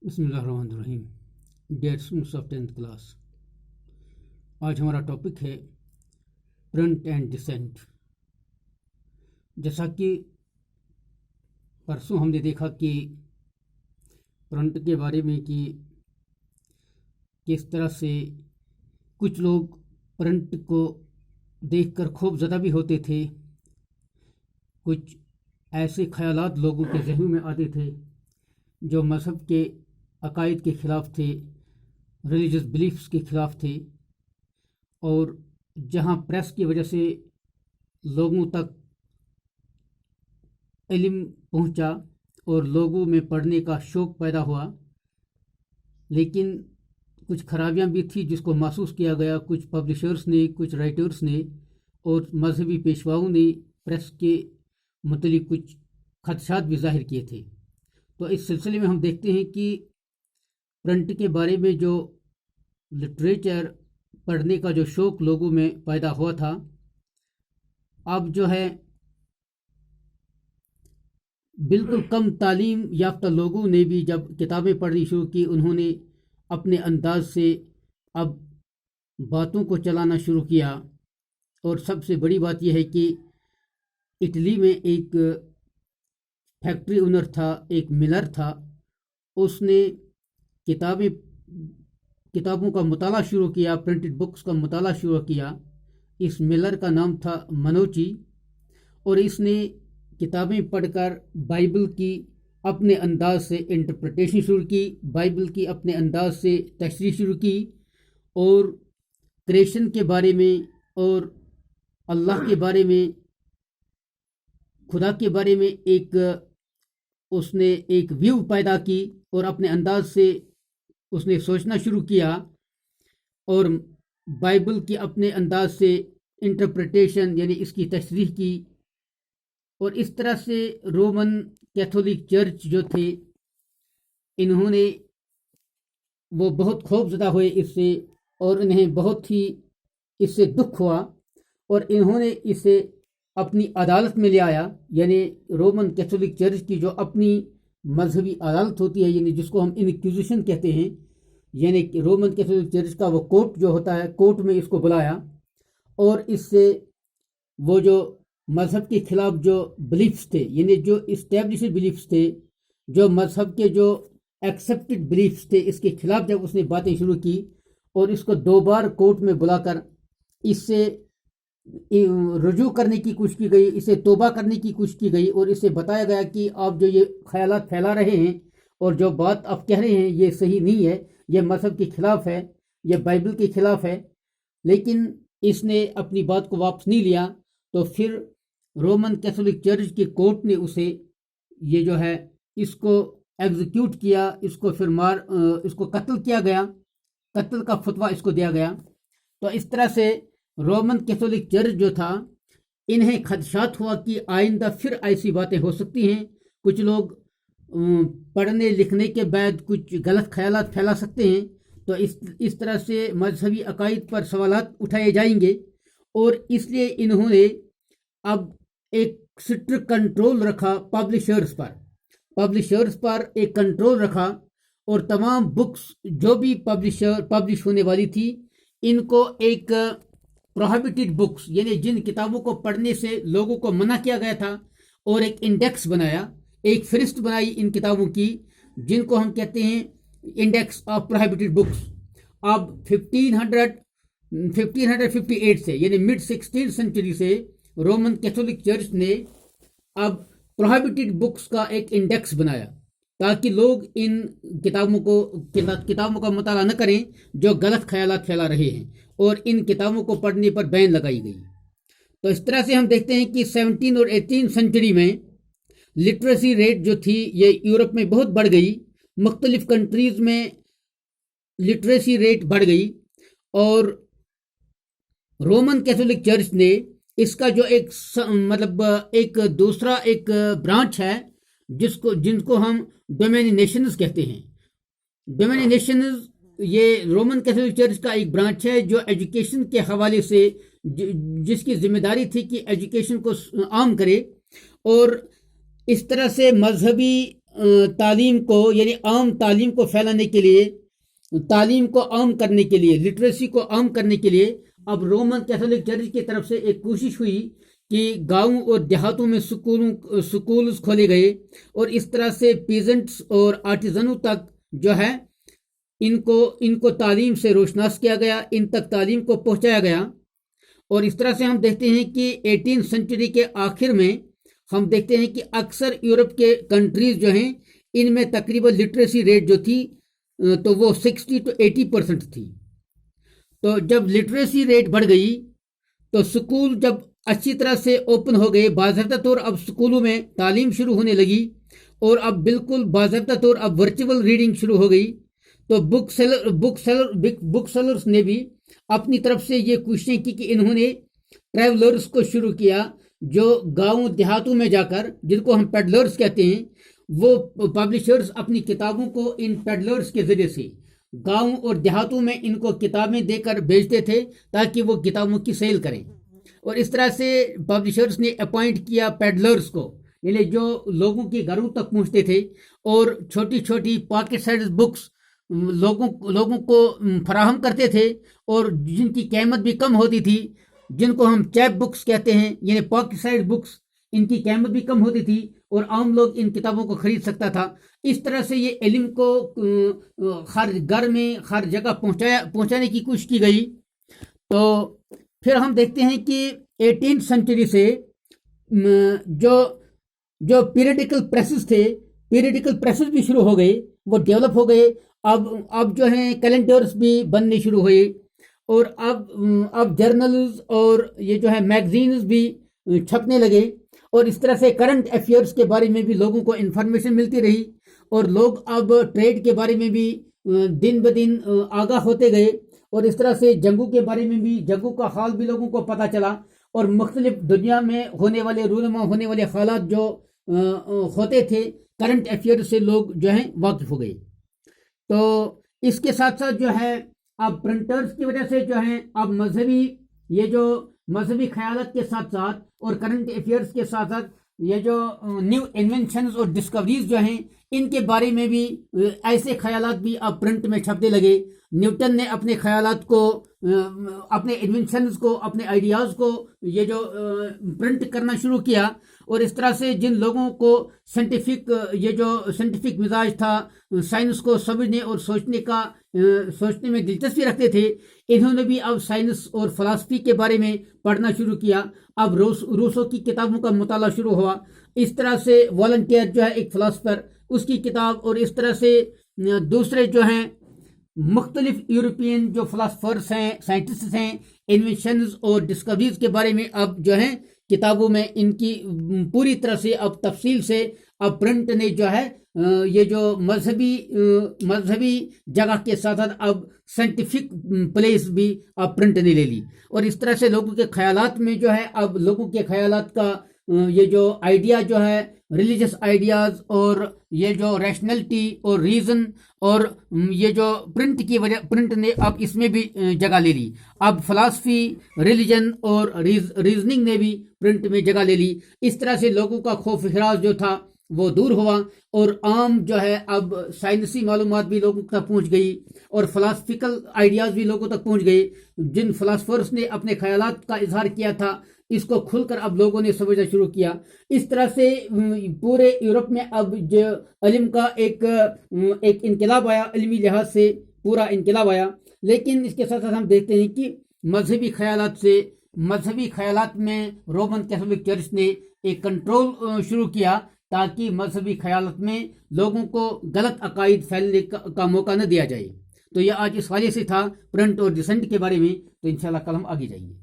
بسم اللہ الرحمن الرحیم. Dear students of 10th class, آج ہمارا ٹاپک ہے پرنٹ اینڈ ڈسینٹ. جیسا کہ پرسوں ہم نے دیکھا کہ پرنٹ کے بارے میں کہ کس طرح سے کچھ لوگ پرنٹ کو دیکھ کر خوف زدہ بھی ہوتے تھے، کچھ ایسے خیالات لوگوں کے ذہنوں میں آتے تھے جو مذہب کے عقائد کے خلاف تھے، ریلیجس بلیفس کے خلاف تھے، اور جہاں پریس کی وجہ سے لوگوں تک علم پہنچا اور لوگوں میں پڑھنے کا شوق پیدا ہوا، لیکن کچھ خرابیاں بھی تھیں جس کو محسوس کیا گیا. کچھ پبلشرز نے، کچھ رائٹرز نے اور مذہبی پیشواؤں نے پریس کے متعلق کچھ خدشات بھی ظاہر کیے تھے. تو اس سلسلے میں ہم دیکھتے ہیں کہ پرنٹ کے بارے میں جو لٹریچر پڑھنے کا جو شوق لوگوں میں پیدا ہوا تھا، اب جو ہے بالکل کم تعلیم یافتہ لوگوں نے بھی جب کتابیں پڑھنی شروع کی، انہوں نے اپنے انداز سے اب باتوں کو چلانا شروع کیا. اور سب سے بڑی بات یہ ہے کہ اٹلی میں ایک فیکٹری اونر تھا، ایک ملر تھا، اس نے کتابوں کا مطالعہ شروع کیا، پرنٹڈ بکس کا مطالعہ شروع کیا. اس ملر کا نام تھا منوچی، اور اس نے کتابیں پڑھ کر بائبل کی اپنے انداز سے انٹرپریٹیشن شروع کی، بائبل کی اپنے انداز سے تشریح شروع کی، اور کریشن کے بارے میں اور اللہ کے بارے میں، خدا کے بارے میں اس نے ایک ویو پیدا کی، اور اپنے انداز سے اس نے سوچنا شروع کیا، اور بائبل کی اپنے انداز سے انٹرپریٹیشن یعنی اس کی تشریح کی. اور اس طرح سے رومن کیتھولک چرچ جو تھے، انہوں نے وہ بہت خوف زدہ ہوئے اس سے، اور انہیں بہت ہی اس سے دکھ ہوا، اور انہوں نے اسے اپنی عدالت میں لے آیا. یعنی رومن کیتھولک چرچ کی جو اپنی مذہبی عدالت ہوتی ہے، یعنی جس کو ہم انکوزیشن کہتے ہیں، یعنی رومن کیتھولک چرچ کا وہ کورٹ جو ہوتا ہے، کورٹ میں اس کو بلایا، اور اس سے وہ جو مذہب کے خلاف جو بلیفس تھے، یعنی جو اسٹیبلشڈ بلیفس تھے، جو مذہب کے جو ایکسیپٹڈ بلیفس تھے، اس کے خلاف جب اس نے باتیں شروع کی، اور اس کو 2 بار کورٹ میں بلا کر اس سے رجوع کرنے کی کوشش کی گئی، اسے توبہ کرنے کی کوشش کی گئی، اور اسے بتایا گیا کہ آپ جو یہ خیالات پھیلا رہے ہیں اور جو بات آپ کہہ رہے ہیں یہ صحیح نہیں ہے، یہ مذہب کے خلاف ہے، یہ بائبل کے خلاف ہے. لیکن اس نے اپنی بات کو واپس نہیں لیا. تو پھر رومن کیتھولک چرچ کے کورٹ نے اسے یہ جو ہے اس کو ایگزیکیوٹ کیا، اس کو پھر اس کو قتل کیا گیا، قتل کا فتویٰ اس کو دیا گیا. تو اس طرح سے رومن کیتھولک چرچ جو تھا، انہیں خدشات ہوا کہ آئندہ پھر ایسی باتیں ہو سکتی ہیں، کچھ لوگ پڑھنے لکھنے کے بعد کچھ غلط خیالات پھیلا سکتے ہیں، تو اس طرح سے مذہبی عقائد پر سوالات اٹھائے جائیں گے. اور اس لیے انہوں نے اب ایک سٹرکٹ کنٹرول رکھا پبلشرز پر ایک کنٹرول رکھا، اور تمام بکس جو بھی پبلش ہونے والی تھی، ان کو ایک پروہیبٹڈ بکس یعنی جن کتابوں کو پڑھنے سے لوگوں کو منع کیا گیا تھا، اور ایک انڈیکس بنایا، ایک فہرست بنائی ان کتابوں کی، جن کو ہم کہتے ہیں انڈیکس آف پروہیبٹڈ بکس. اب 1558 سے یعنی مڈ 16 سینچری سے رومن کیتھولک چرچ نے اب پروہیبٹڈ بکس کا ایک انڈیکس بنایا، تاکہ لوگ ان کتابوں کا مطالعہ نہ کریں جو غلط خیالات پھیلا رہے ہیں، اور ان کتابوں کو پڑھنے پر بین لگائی گئی. تو اس طرح سے ہم دیکھتے ہیں کہ 17 اور 18 سینچری میں لٹریسی ریٹ جو تھی یہ یورپ میں بہت بڑھ گئی، مختلف کنٹریز میں لٹریسی ریٹ بڑھ گئی. اور رومن کیتھولک چرچ نے اس کا جو ایک دوسرا برانچ ہے، جن کو ہم ڈومینینیشنز کہتے ہیں. ڈومینینیشنز یہ رومن کیتھولک چرچ کا ایک برانچ ہے جو ایجوکیشن کے حوالے سے جس کی ذمہ داری تھی کہ ایجوکیشن کو عام کرے، اور اس طرح سے مذہبی تعلیم کو یعنی عام تعلیم کو پھیلانے کے لیے، تعلیم کو عام کرنے کے لیے، لٹریسی کو عام کرنے کے لیے اب رومن کیتھولک چرچ کی طرف سے ایک کوشش ہوئی کہ گاؤں اور دیہاتوں میں سکولز کھولے گئے، اور اس طرح سے پیزنٹس اور آرٹیزنوں تک جو ہے ان کو تعلیم سے روشناس کیا گیا، ان تک تعلیم کو پہنچایا گیا۔ اور اس طرح سے ہم دیکھتے ہیں کہ 18 سنچری کے آخر میں ہم دیکھتے ہیں کہ اکثر یورپ کے کنٹریز جو ہیں ان میں تقریباً لٹریسی ریٹ جو تھی تو وہ 60 to 80% تھی۔ تو جب لٹریسی ریٹ بڑھ گئی تو سکول جب اچھی طرح سے اوپن ہو گئے، باضابطہ طور اب سکولوں میں تعلیم شروع ہونے لگی، اور اب بالکل باضابطہ طور اب ورچوئل ریڈنگ شروع ہو گئی، تو بک سیلرز نے بھی اپنی طرف سے یہ کوششیں کی کہ انہوں نے ٹریولرز کو شروع کیا جو گاؤں دیہاتوں میں جا کر، جن کو ہم پیڈلرز کہتے ہیں، وہ پبلشرز اپنی کتابوں کو ان پیڈلرز کے ذریعے سے گاؤں اور دیہاتوں میں ان کو کتابیں دے کر بیچتے تھے تاکہ وہ کتابوں کی سیل کریں۔ اور اس طرح سے پبلشرز نے اپوائنٹ کیا پیڈلرز کو، یعنی جو لوگوں کے گھروں تک پہنچتے تھے اور چھوٹی چھوٹی پاکٹ سائز بکس لوگوں کو فراہم کرتے تھے، اور جن کی قیمت بھی کم ہوتی تھی، جن کو ہم چیپ بکس کہتے ہیں، یعنی پاکٹ سائز بکس، ان کی قیمت بھی کم ہوتی تھی اور عام لوگ ان کتابوں کو خرید سکتا تھا۔ اس طرح سے یہ علم کو ہر گھر میں ہر جگہ پہنچانے کی کوشش کی گئی۔ تو پھر ہم دیکھتے ہیں کہ 18 سنچری سے جو پیریڈیکل پریسز تھے، پیریڈیکل پریسز بھی شروع ہو گئے، وہ ڈیولپ ہو گئے۔ اب جو ہیں کیلنڈرز بھی بننے شروع ہوئے، اور اب جرنلز اور یہ جو ہے میگزینز بھی چھپنے لگے، اور اس طرح سے کرنٹ افیئرز کے بارے میں بھی لوگوں کو انفارمیشن ملتی رہی، اور لوگ اب ٹریڈ کے بارے میں بھی دن بدن آگاہ ہوتے گئے، اور اس طرح سے جنگوں کے بارے میں بھی، جنگوں کا حال بھی لوگوں کو پتہ چلا، اور مختلف دنیا میں ہونے والے رونما ہونے والے حالات جو ہوتے تھے کرنٹ افیئر سے لوگ جو ہیں واقف ہو گئے۔ تو اس کے ساتھ ساتھ جو ہے اب پرنٹرز کی وجہ سے جو ہیں اب مذہبی خیالات کے ساتھ ساتھ اور کرنٹ افیئرز کے ساتھ ساتھ یہ جو نیو انوینشنز اور ڈسکوریز جو ہیں ان کے بارے میں بھی ایسے خیالات بھی اب پرنٹ میں چھپنے لگے۔ نیوٹن نے اپنے خیالات کو، اپنے انوینشنز کو، اپنے آئیڈیاز کو یہ جو پرنٹ کرنا شروع کیا، اور اس طرح سے جن لوگوں کو سائنٹیفک مزاج تھا، سائنس کو سمجھنے اور سوچنے میں دلچسپی رکھتے تھے، انہوں نے بھی اب سائنس اور فلسفی کے بارے میں پڑھنا شروع کیا۔ اب روسو کی کتابوں کا مطالعہ شروع ہوا، اس طرح سے والنٹیئر جو ہے ایک فلاسفر، اس کی کتاب، اور اس طرح سے دوسرے جو ہیں مختلف یورپین جو فلاسفرز ہیں، سائنٹسٹ ہیں، انوینشنز اور ڈسکوریز کے بارے میں اب جو ہیں کتابوں میں ان کی پوری طرح سے اب تفصیل سے اب پرنٹ نے جو ہے یہ جو مذہبی جگہ کے ساتھ ساتھ اب سائنٹیفک پلیس بھی اب پرنٹ نے لے لی، اور اس طرح سے لوگوں کے خیالات میں جو ہے اب لوگوں کے خیالات کا یہ جو آئیڈیا جو ہے ریلیجس آئیڈیاز، اور یہ جو ریشنلٹی اور ریزن، اور یہ جو پرنٹ نے اب اس میں بھی جگہ لے لی۔ اب فلسفی، ریلیجن اور ریزننگ نے بھی پرنٹ میں جگہ لے لی۔ اس طرح سے لوگوں کا خوف ہراس جو تھا وہ دور ہوا، اور عام جو ہے اب سائنسی معلومات بھی لوگوں تک پہنچ گئی، اور فلسفیکل آئیڈیاز بھی لوگوں تک پہنچ گئے۔ جن فلاسفرز نے اپنے خیالات کا اظہار کیا تھا، اس کو کھل کر اب لوگوں نے سمجھنا شروع کیا۔ اس طرح سے پورے یورپ میں اب جو علم کا ایک انقلاب آیا، علمی لحاظ سے پورا انقلاب آیا۔ لیکن اس کے ساتھ ساتھ ہم دیکھتے ہیں کہ مذہبی خیالات میں رومن کیتھولک چرچ نے ایک کنٹرول شروع کیا تاکہ مذہبی خیالات میں لوگوں کو غلط عقائد پھیلنے کا موقع نہ دیا جائے۔ تو یہ آج اس حوالے سے تھا پرنٹ اور ڈسنٹ کے بارے میں، تو انشاءاللہ کل ہم آگے جائیں گے۔